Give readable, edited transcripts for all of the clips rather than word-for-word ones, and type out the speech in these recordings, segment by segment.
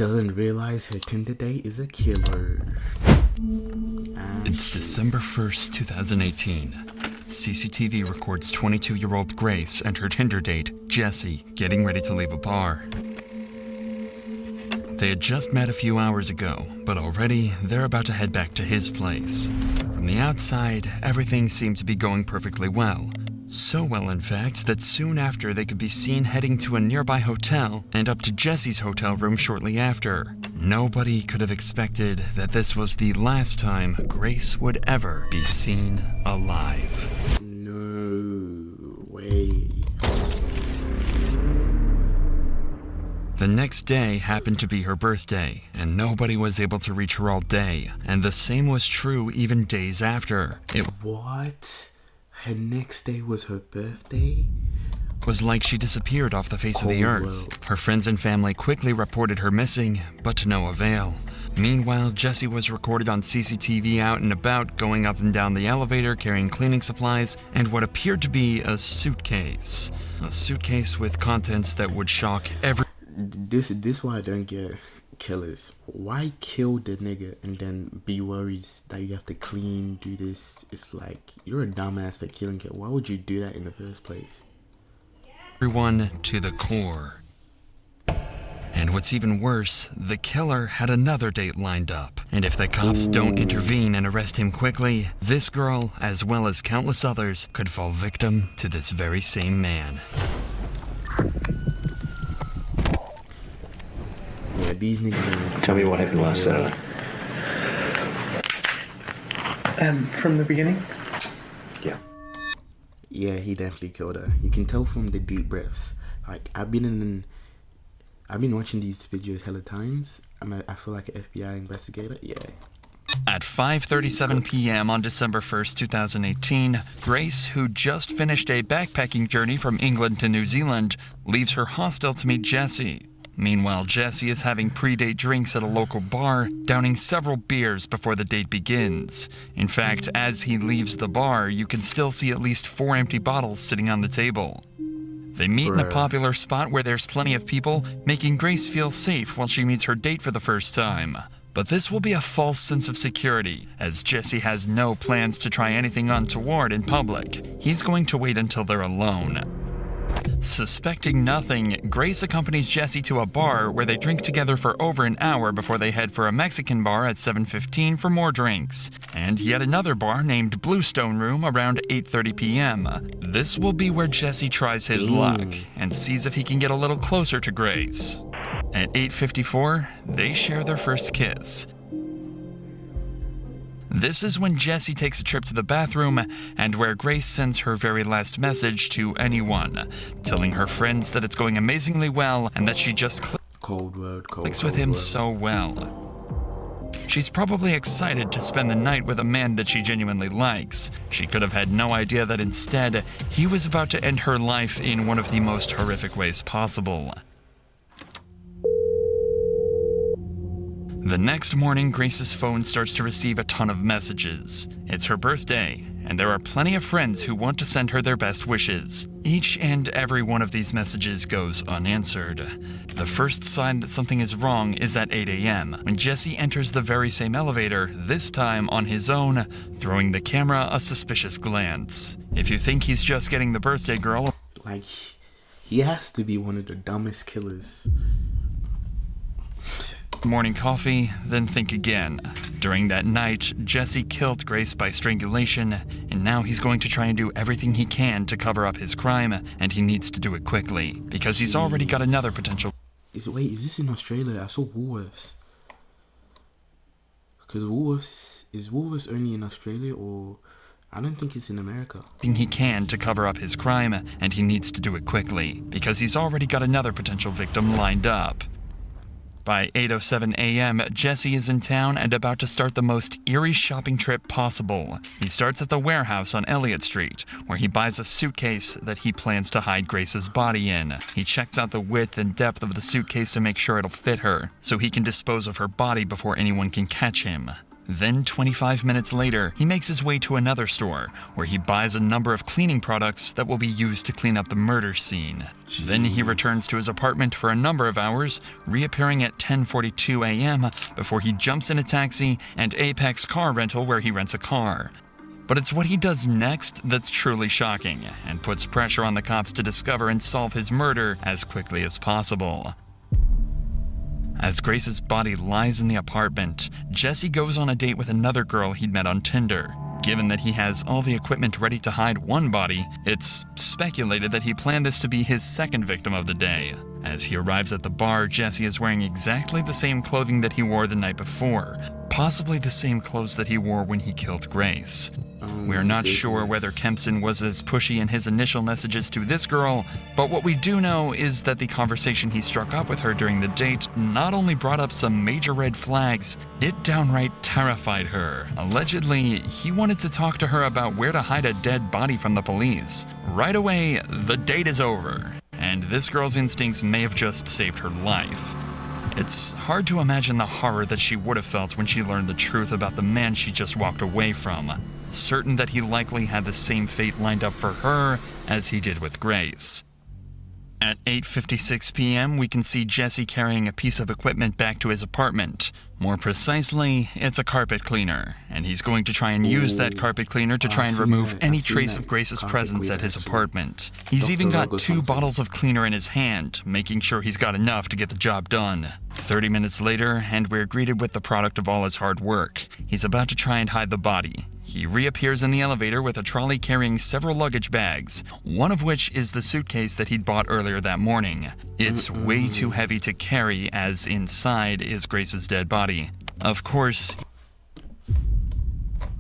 doesn't realize her Tinder date is a killer. It's December 1st, 2018. CCTV records 22-year-old Grace and her Tinder date, Jesse, getting ready to leave a bar. They had just met a few hours ago, but already they're about to head back to his place. From the outside, everything seemed to be going perfectly well. So well, in fact, that soon after they could be seen heading to a nearby hotel and up to Jesse's hotel room shortly after. Nobody could have expected that this was the last time Grace would ever be seen alive. No way. The next day happened to be her birthday, and nobody was able to reach her all day, and the same was true even days after. What? Her next day was her birthday? It was like she disappeared off the face of the earth. Well. Her friends and family quickly reported her missing, but to no avail. Meanwhile, Jesse was recorded on CCTV out and about, going up and down the elevator, carrying cleaning supplies, and what appeared to be a suitcase. A suitcase with contents that would shock every... This why I don't get killers. Why kill the nigga and then be worried that you have to clean, do this? It's like, you're a dumbass for killing him. Why would you do that in the first place? Everyone to the core. And what's even worse, the killer had another date lined up. And if the cops don't intervene and arrest him quickly, this girl, as well as countless others, could fall victim to this very same man. Yeah, these niggas are insane. Tell me what happened last Saturday. From the beginning? Yeah. Yeah, he definitely killed her. You can tell from the deep breaths. Like, I've been watching these videos hella times. I feel like an FBI investigator. Yeah. At 5:37 p.m. on December 1st, 2018, Grace, who just finished a backpacking journey from England to New Zealand, leaves her hostel to meet Jesse. Meanwhile, Jesse is having pre-date drinks at a local bar, downing several beers before the date begins. In fact, as he leaves the bar, you can still see at least 4 empty bottles sitting on the table. They meet in a popular spot where there's plenty of people, making Grace feel safe while she meets her date for the first time. But this will be a false sense of security, as Jesse has no plans to try anything untoward in public. He's going to wait until they're alone. Suspecting nothing, Grace accompanies Jesse to a bar where they drink together for over an hour before they head for a Mexican bar at 7:15 for more drinks, and yet another bar named Bluestone Room around 8:30 p.m. This will be where Jesse tries his luck and sees if he can get a little closer to Grace. At 8:54, they share their first kiss. This is when Jesse takes a trip to the bathroom and where Grace sends her very last message to anyone, telling her friends that it's going amazingly well and that she just clicks with him so well. She's probably excited to spend the night with a man that she genuinely likes. She could have had no idea that instead, he was about to end her life in one of the most horrific ways possible. The next morning, Grace's phone starts to receive a ton of messages. It's her birthday, and there are plenty of friends who want to send her their best wishes. Each and every one of these messages goes unanswered. The first sign that something is wrong is at 8 a.m., when Jesse enters the very same elevator, this time on his own, throwing the camera a suspicious glance. If you think he's just getting the birthday girl... Like, he has to be one of the dumbest killers. Morning coffee, then think again. During that night, Jesse killed Grace by strangulation, and now he's going to try and do everything he can to cover up his crime, and he needs to do it quickly, because he's already got another potential... Is this in Australia? I saw Woolworths. Because is Woolworths only in Australia, or... I don't think it's in America. He can to cover up his crime, and he needs to do it quickly, because he's already got another potential victim lined up. By 8:07 a.m., Jesse is in town and about to start the most eerie shopping trip possible. He starts at the warehouse on Elliott Street, where he buys a suitcase that he plans to hide Grace's body in. He checks out the width and depth of the suitcase to make sure it'll fit her, so he can dispose of her body before anyone can catch him. Then 25 minutes later, he makes his way to another store where he buys a number of cleaning products that will be used to clean up the murder scene. Then he returns to his apartment for a number of hours, reappearing at 10:42 a.m. before he jumps in a taxi and Apex Car Rental where he rents a car. But it's what he does next that's truly shocking and puts pressure on the cops to discover and solve his murder as quickly as possible. As Grace's body lies in the apartment, Jesse goes on a date with another girl he'd met on Tinder. Given that he has all the equipment ready to hide one body, it's speculated that he planned this to be his second victim of the day. As he arrives at the bar, Jesse is wearing exactly the same clothing that he wore the night before, possibly the same clothes that he wore when he killed Grace. We are not sure whether Kempson was as pushy in his initial messages to this girl, but what we do know is that the conversation he struck up with her during the date not only brought up some major red flags, it downright terrified her. Allegedly, he wanted to talk to her about where to hide a dead body from the police. Right away, the date is over, and this girl's instincts may have just saved her life. It's hard to imagine the horror that she would have felt when she learned the truth about the man she just walked away from, certain that he likely had the same fate lined up for her as he did with Grace. At 8:56 p.m., we can see Jesse carrying a piece of equipment back to his apartment. More precisely, it's a carpet cleaner, and he's going to try and use that carpet cleaner to try and remove any trace of Grace's presence at his apartment. He's even got 2 bottles of cleaner in his hand, making sure he's got enough to get the job done. 30 minutes later, and we're greeted with the product of all his hard work. He's about to try and hide the body. He reappears in the elevator with a trolley carrying several luggage bags, one of which is the suitcase that he'd bought earlier that morning. It's way too heavy to carry, as inside is Grace's dead body. Of course,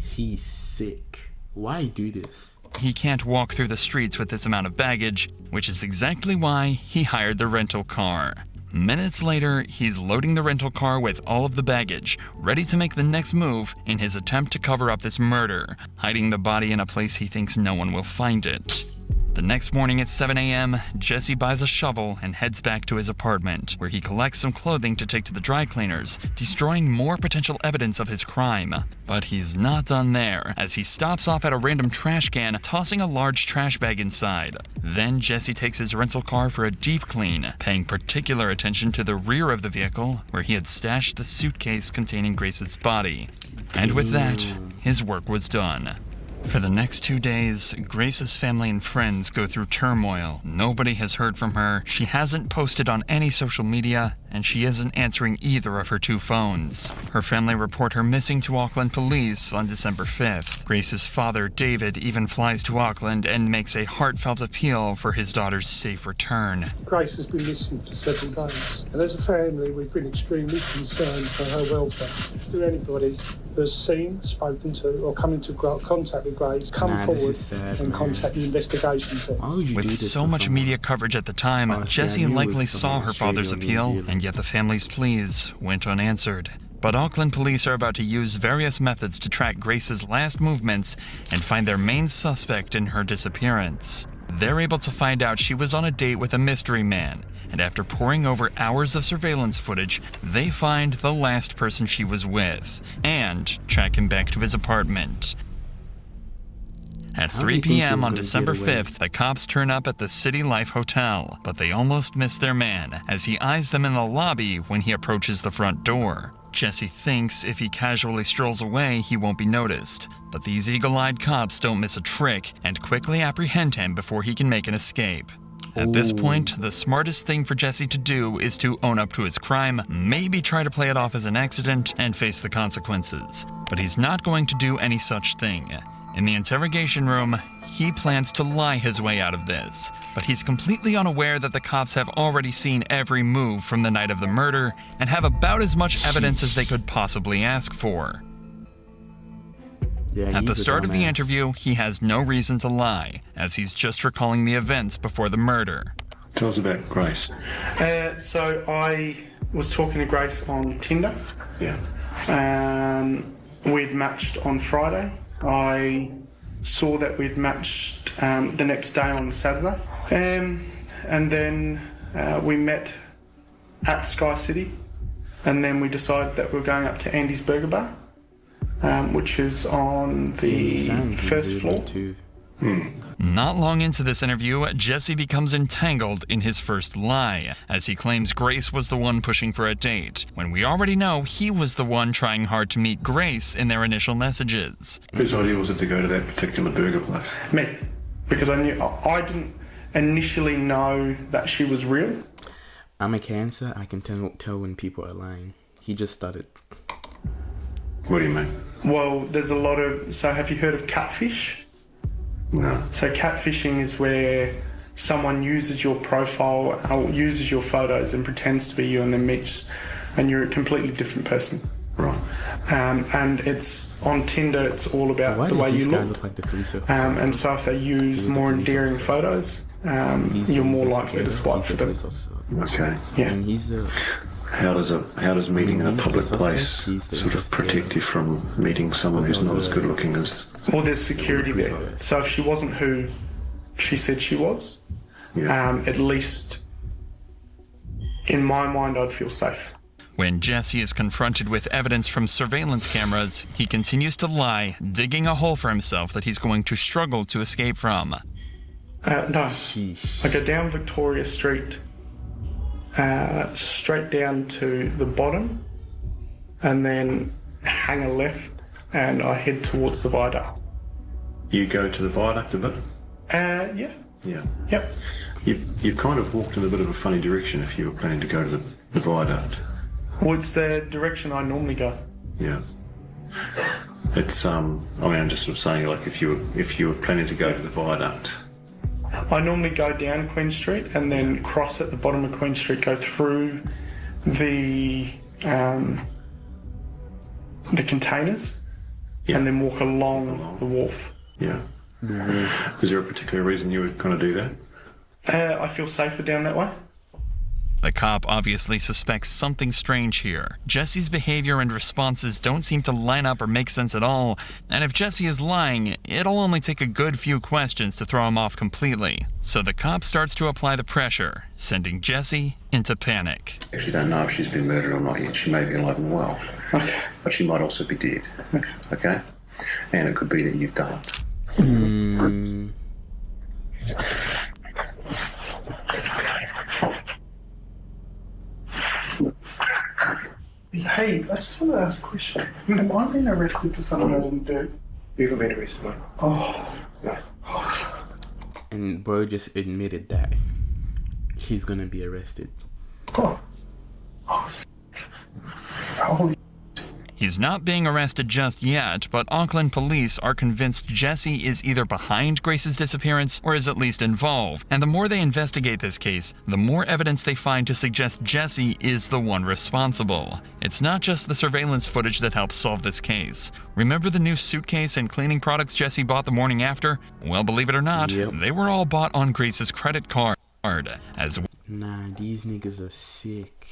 He's sick. Why do this? he can't walk through the streets with this amount of baggage, which is exactly why he hired the rental car. Minutes later, he's loading the rental car with all of the baggage, ready to make the next move in his attempt to cover up this murder, hiding the body in a place he thinks no one will find it. The next morning at 7 a.m., Jesse buys a shovel and heads back to his apartment, where he collects some clothing to take to the dry cleaners, destroying more potential evidence of his crime. But he's not done there, as he stops off at a random trash can, tossing a large trash bag inside. Then Jesse takes his rental car for a deep clean, paying particular attention to the rear of the vehicle, where he had stashed the suitcase containing Grace's body. And with that, his work was done. For the next 2 days, Grace's family and friends go through turmoil. Nobody has heard from her, she hasn't posted on any social media, and she isn't answering either of her 2 phones. Her family report her missing to Auckland police on December 5th. Grace's father, David, even flies to Auckland and makes a heartfelt appeal for his daughter's safe return. Grace has been missing for several days, and as a family, we've been extremely concerned for her welfare. To anybody who has seen, spoken to, or come into contact with Grace, come forward and contact the investigation team. Why would you do With this so to much someone? media coverage at the time, Honestly, I Jesse knew it was likely someone saw her Australia father's or New appeal, Zealand. and yet the family's pleas went unanswered. But Auckland police are about to use various methods to track Grace's last movements and find their main suspect in her disappearance. They're able to find out she was on a date with a mystery man, and after poring over hours of surveillance footage, they find the last person she was with, and track him back to his apartment. At How do 3 you think he p.m. was on gonna December get away? 5th, the cops turn up at the City Life Hotel, but they almost miss their man, as he eyes them in the lobby when he approaches the front door. Jesse thinks if he casually strolls away, he won't be noticed, but these eagle-eyed cops don't miss a trick and quickly apprehend him before he can make an escape. At this point, the smartest thing for Jesse to do is to own up to his crime, maybe try to play it off as an accident, and face the consequences. But he's not going to do any such thing. In the interrogation room, he plans to lie his way out of this, but he's completely unaware that the cops have already seen every move from the night of the murder and have about as much evidence as they could possibly ask for. Yeah, At the he's a start of the dumbass. interview, he has no reason to lie, as he's just recalling the events before the murder. Tell us about Grace. So I was talking to Grace on Tinder. Yeah. We'd matched on Friday. I saw that we'd matched the next day on Saturday. And then we met at Sky City. And then we decided that we were going up to Andy's Burger Bar. which is on the first floor. Too. Not long into this interview, Jesse becomes entangled in his first lie, as he claims Grace was the one pushing for a date, when we already know he was the one trying hard to meet Grace in their initial messages. Whose idea was it to go to that particular burger place? Me, because I didn't initially know that she was real. I'm a Cancer. I can tell when people are lying. He just started. What do you mean? Well, there's a lot of... So have you heard of catfish? No. So catfishing is where someone uses your profile or uses your photos and pretends to be you and then meets and you're a completely different person. Right. And it's on Tinder, it's all about Why the way does this you guy look. look like the police officer? And so if they use the more police endearing officer. photos, He's you're the more likely to investigator. swipe He's for the them. police officer. Okay. Yeah. And he's the. How does meeting in a He's the public suspect, place he's the sort of investigator. protect you from meeting someone who's not as good looking as... Or there's security there. Reverse. So if she wasn't who she said she was, Yeah. at least in my mind, I'd feel safe. When Jesse is confronted with evidence from surveillance cameras, he continues to lie, digging a hole for himself that he's going to struggle to escape from. No. Sheesh. I go down Victoria Street, straight down to the bottom, and then hang a left, and I head towards the viaduct. You go to the viaduct a bit? Yeah. Yeah. Yep. You've kind of walked in a bit of a funny direction if you were planning to go to the viaduct. Well, it's the direction I normally go. Yeah. It's I'm just sort of saying, like, if you were planning to go to the viaduct. I normally go down Queen Street and then cross at the bottom of Queen Street, go through the containers, Yeah. and then walk along the wharf. Yeah. Is there a particular reason you would kind of do that? I feel safer down that way. The cop obviously suspects something strange here. Jesse's behavior and responses don't seem to line up or make sense at all, and if Jesse is lying, it'll only take a good few questions to throw him off completely. So the cop starts to apply the pressure, sending Jesse into panic. Actually don't know if she's been murdered or not yet. She may be alive and well. Okay. But she might also be dead. Okay? And it could be that you've done it. Hey, I just want to ask a question. Am I being arrested for something I didn't do? You haven't been arrested, mate. Oh. No. And bro just admitted that he's gonna be arrested. Oh. Holy. He's not being arrested just yet, but Auckland police are convinced Jesse is either behind Grace's disappearance or is at least involved. And the more they investigate this case, the more evidence they find to suggest Jesse is the one responsible. It's not just the surveillance footage that helps solve this case. Remember the new suitcase and cleaning products Jesse bought the morning after? Well, believe it or not, Yep. they were all bought on Grace's credit card. As Nah, these niggas are sick.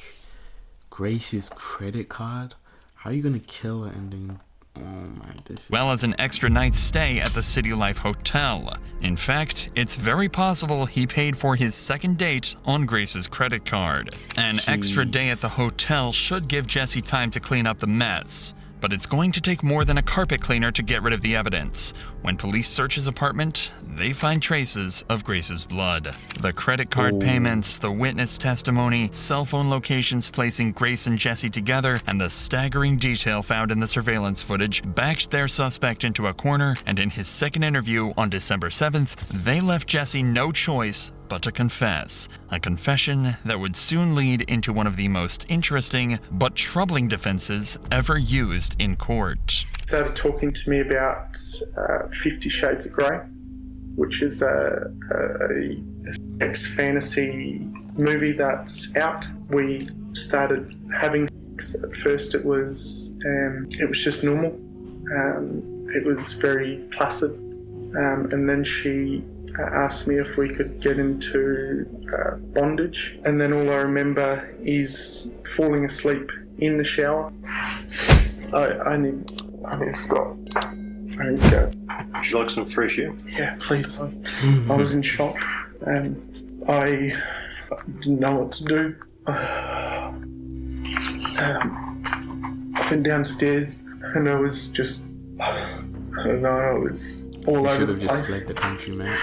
Grace's credit card? How you gonna kill her and then... Oh my, this is... well as an extra night's stay at the City Life Hotel. In fact, it's very possible he paid for his second date on Grace's credit card. An extra day at the hotel should give Jesse time to clean up the mess. But it's going to take more than a carpet cleaner to get rid of the evidence. When police search his apartment, they find traces of Grace's blood. The credit card payments, the witness testimony, cell phone locations placing Grace and Jesse together, and the staggering detail found in the surveillance footage backed their suspect into a corner, and in his second interview on December 7th, they left Jesse no choice but to confess. A confession that would soon lead into one of the most interesting but troubling defenses ever used in court. They were talking to me about 50 Shades of Grey, which is a sex fantasy movie that's out. We started having sex. At first it was just normal. It was very placid. And then she asked me if we could get into bondage. And then all I remember is falling asleep in the shower. I need to stop. I need to go. Would you like some fresh air? Yeah, please. I was in shock and I didn't know what to do. I went downstairs and I was just, I don't know, it was all You over should the have just place. fled the country, mate.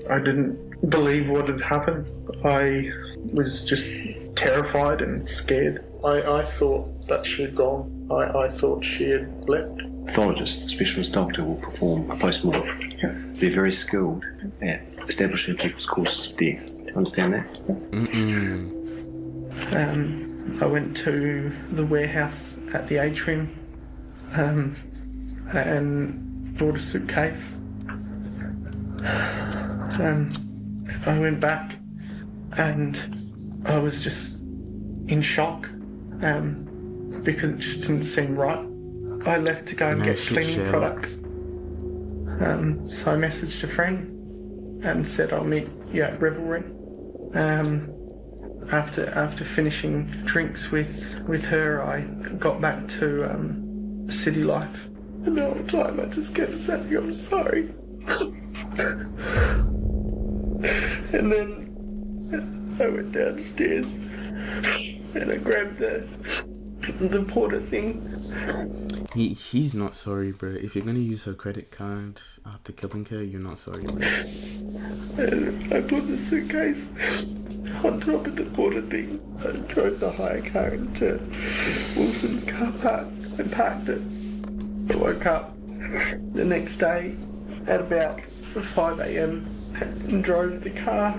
I didn't believe what had happened. I was just terrified and scared. I thought that she had gone. I thought she had left. Pathologist, specialist doctor, will perform a post-mortem. Yeah. They're very skilled at establishing people's causes of death. Do you understand that? I went to the warehouse at the atrium and bought a suitcase. I went back and I was just in shock because it just didn't seem right. I left to go and get shit, cleaning Sherlock. products. So I messaged a friend and said I'll meet you at Revelry. After finishing drinks with her, I got back to city life. And the whole time I just kept saying I'm sorry. And then I went downstairs and I grabbed the porter thing. He's not sorry, bro. If you're gonna use her credit card after killing her, you're not sorry, bro. And I put the suitcase on top of the porter thing. I drove the hire car into Wilson's car park and parked it. I woke up the next day at about 5 a.m. and drove the car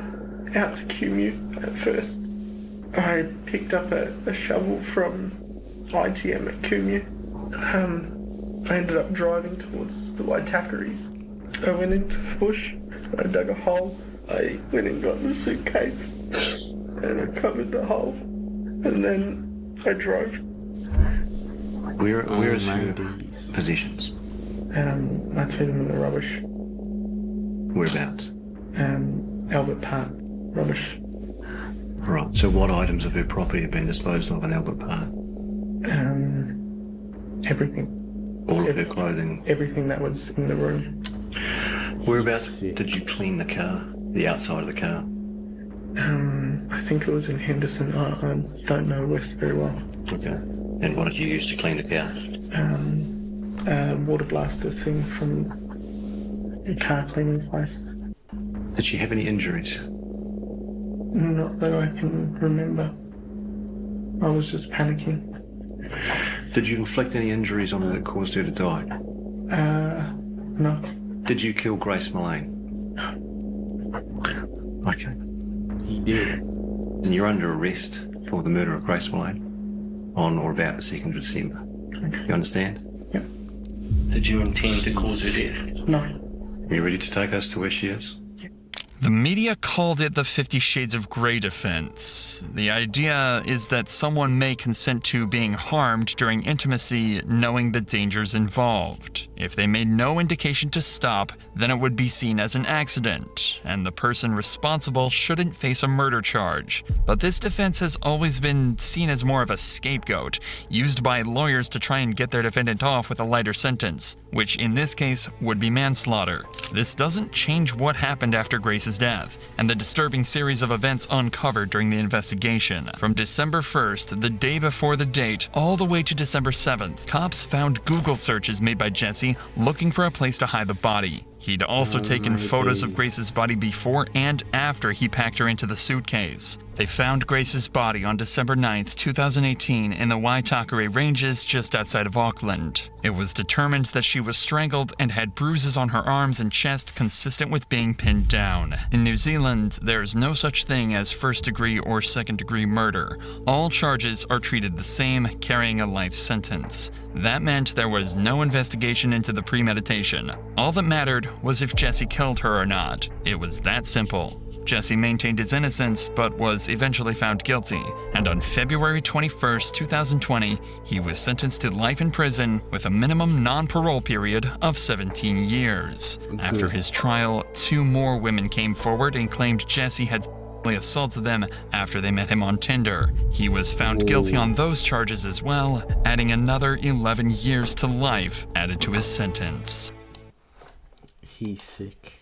out to Cumu. At first, I picked up a shovel from ITM at Cumu. I ended up driving towards the Waitakaries. I went into the bush, I dug a hole, I went and got the suitcase and I covered the hole and then I drove. Where is my your days. possessions? I threw them in the rubbish. Whereabouts? Albert Park, rubbish. Right, so what items of her property have been disposed of in Albert Park? Everything. All of her clothing. Everything that was in the room. Whereabouts Sick. did you clean the car? The outside of the car? I think it was in Henderson. I don't know West very well. Okay. And what did you use to clean the car? A water blaster thing from a car cleaning place. Did she have any injuries? Not that I can remember. I was just panicking. Did you inflict any injuries on her that caused her to die? No. Did you kill Grace Mullane? Okay. He did. And you're under arrest for the murder of Grace Mullane on or about the 2nd of December. Okay. You understand? Yep. Did you intend to cause her death? No. Are you ready to take us to where she is? The media called it the 50 Shades of Grey defense. The idea is that someone may consent to being harmed during intimacy knowing the dangers involved. If they made no indication to stop, then it would be seen as an accident, and the person responsible shouldn't face a murder charge. But this defense has always been seen as more of a scapegoat, used by lawyers to try and get their defendant off with a lighter sentence, which in this case would be manslaughter. This doesn't change what happened after Grace's death, and the disturbing series of events uncovered during the investigation. From December 1st, the day before the date, all the way to December 7th, cops found Google searches made by Jesse looking for a place to hide the body. He'd also taken photos of Grace's body before and after he packed her into the suitcase. They found Grace's body on December 9th, 2018 in the Waitakere Ranges just outside of Auckland. It was determined that she was strangled and had bruises on her arms and chest consistent with being pinned down. In New Zealand, there's no such thing as first-degree or second-degree murder. All charges are treated the same, carrying a life sentence. That meant there was no investigation into the premeditation. All that mattered was if Jesse killed her or not. It was that simple. Jesse maintained his innocence, but was eventually found guilty, and on February 21st, 2020, he was sentenced to life in prison with a minimum non-parole period of 17 years. After his trial, 2 more women came forward and claimed Jesse had sexually assaulted them after they met him on Tinder. He was found guilty on those charges as well, adding another 11 years to life added to his sentence. He's sick.